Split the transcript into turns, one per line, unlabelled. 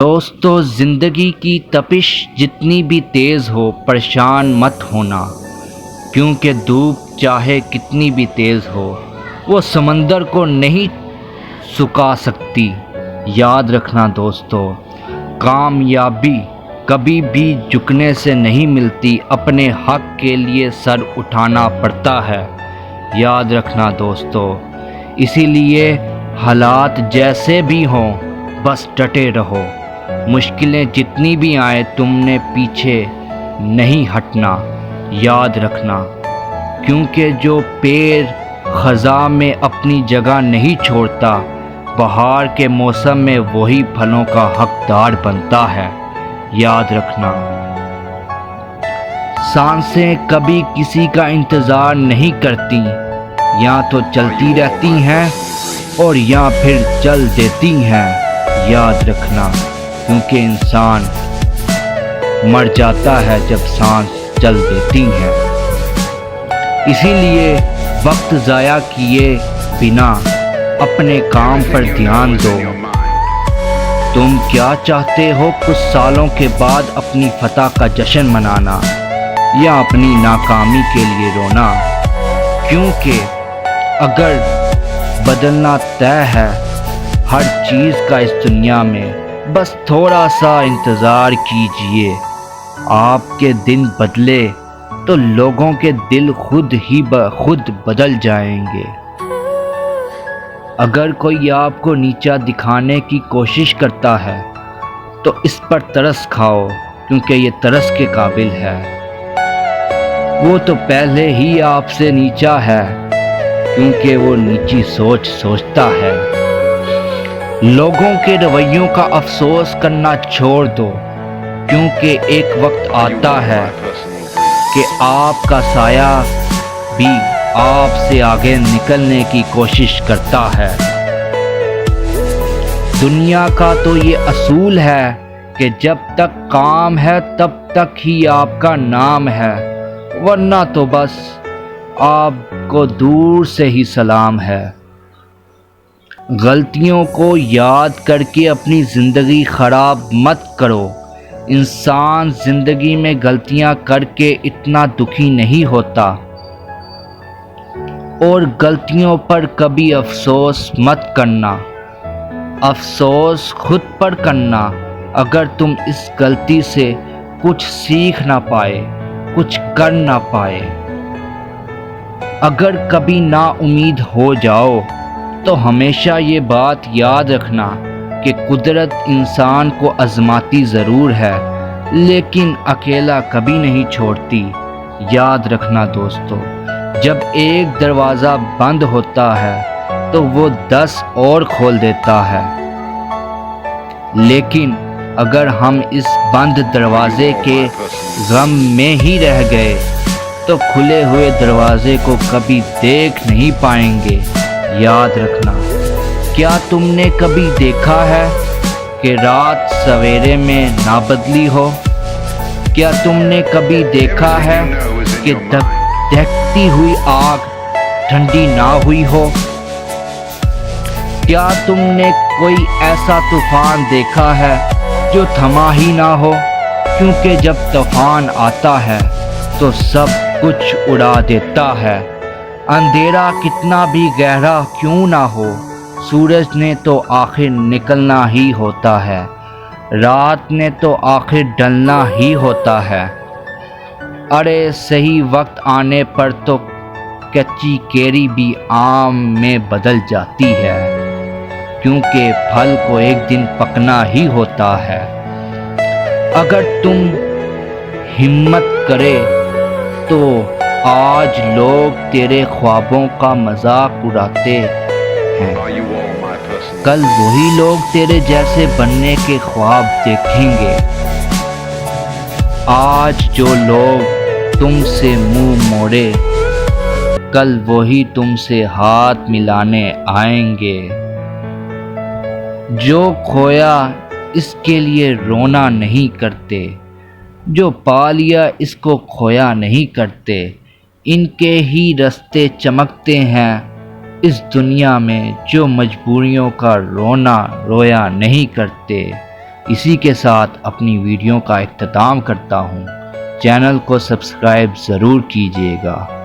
دوستو، زندگی کی تپش جتنی بھی تیز ہو پریشان مت ہونا، کیونکہ دھوپ چاہے کتنی بھی تیز ہو وہ سمندر کو نہیں سکھا سکتی۔ یاد رکھنا دوستو، کامیابی کبھی بھی جھکنے سے نہیں ملتی، اپنے حق کے لیے سر اٹھانا پڑتا ہے۔ یاد رکھنا دوستو، اسی لیے حالات جیسے بھی ہوں بس ڈٹے رہو۔ مشکلیں جتنی بھی آئیں تم نے پیچھے نہیں ہٹنا۔ یاد رکھنا، کیونکہ جو پیڑ خزاں میں اپنی جگہ نہیں چھوڑتا، بہار کے موسم میں وہی پھلوں کا حقدار بنتا ہے۔ یاد رکھنا، سانسیں کبھی کسی کا انتظار نہیں کرتی، یا تو چلتی رہتی ہیں اور یا پھر چل دیتی ہیں۔ یاد رکھنا، کیونکہ انسان مر جاتا ہے جب سانس چل دیتی ہے۔ اسی لیے وقت ضائع کیے بنا اپنے کام پر دھیان دو۔ تم کیا چاہتے ہو؟ کچھ سالوں کے بعد اپنی فتح کا جشن منانا یا اپنی ناکامی کے لیے رونا؟ کیونکہ اگر بدلنا طے ہے ہر چیز کا اس دنیا میں، بس تھوڑا سا انتظار کیجئے۔ آپ کے دن بدلے تو لوگوں کے دل خود بدل جائیں گے۔ اگر کوئی آپ کو نیچا دکھانے کی کوشش کرتا ہے تو اس پر ترس کھاؤ، کیونکہ یہ ترس کے قابل ہے۔ وہ تو پہلے ہی آپ سے نیچا ہے، کیونکہ وہ نیچی سوچتا ہے۔ لوگوں کے رویوں کا افسوس کرنا چھوڑ دو، کیونکہ ایک وقت آتا ہے کہ آپ کا سایہ بھی آپ سے آگے نکلنے کی کوشش کرتا ہے۔ دنیا کا تو یہ اصول ہے کہ جب تک کام ہے تب تک ہی آپ کا نام ہے، ورنہ تو بس آپ کو دور سے ہی سلام ہے۔ غلطیوں کو یاد کر کے اپنی زندگی خراب مت کرو۔ انسان زندگی میں غلطیاں کر کے اتنا دکھی نہیں ہوتا، اور غلطیوں پر کبھی افسوس مت کرنا۔ افسوس خود پر کرنا اگر تم اس غلطی سے کچھ سیکھ نہ پائے، کچھ کر نہ پائے۔ اگر کبھی نا امید ہو جاؤ تو ہمیشہ یہ بات یاد رکھنا کہ قدرت انسان کو آزماتی ضرور ہے، لیکن اکیلا کبھی نہیں چھوڑتی۔ یاد رکھنا دوستو، جب ایک دروازہ بند ہوتا ہے تو وہ 10 اور کھول دیتا ہے، لیکن اگر ہم اس بند دروازے کے غم میں ہی رہ گئے تو کھلے ہوئے دروازے کو کبھی دیکھ نہیں پائیں گے۔ یاد رکھنا، کیا تم نے کبھی دیکھا ہے کہ رات سویرے میں نہ بدلی ہو؟ کیا تم نے کبھی دیکھا ہے کہ دہکتی ہوئی آگ ٹھنڈی نہ ہوئی ہو؟ کیا تم نے کوئی ایسا طوفان دیکھا ہے جو تھما ہی نہ ہو؟ کیونکہ جب طوفان آتا ہے تو سب کچھ اڑا دیتا ہے۔ اندھیرا کتنا بھی گہرا کیوں نہ ہو، سورج نے تو آخر نکلنا ہی ہوتا ہے، رات نے تو آخر ڈھلنا ہی ہوتا ہے۔ ارے صحیح وقت آنے پر تو کچی کیری بھی آم میں بدل جاتی ہے، کیونکہ پھل کو ایک دن پکنا ہی ہوتا ہے۔ اگر تم ہمت کرے تو آج لوگ تیرے خوابوں کا مذاق اڑاتے ہیں، کل وہی لوگ تیرے جیسے بننے کے خواب دیکھیں گے۔ آج جو لوگ تم سے منہ موڑے، کل وہی تم سے ہاتھ ملانے آئیں گے۔ جو کھویا اس کے لیے رونا نہیں کرتے، جو پا لیا اس کو کھویا نہیں کرتے۔ ان کے ہی رستے چمکتے ہیں اس دنیا میں جو مجبوریوں کا رونا رویا نہیں کرتے۔ اسی کے ساتھ اپنی ویڈیو کا اختتام کرتا ہوں۔ چینل کو سبسکرائب ضرور کیجیے گا۔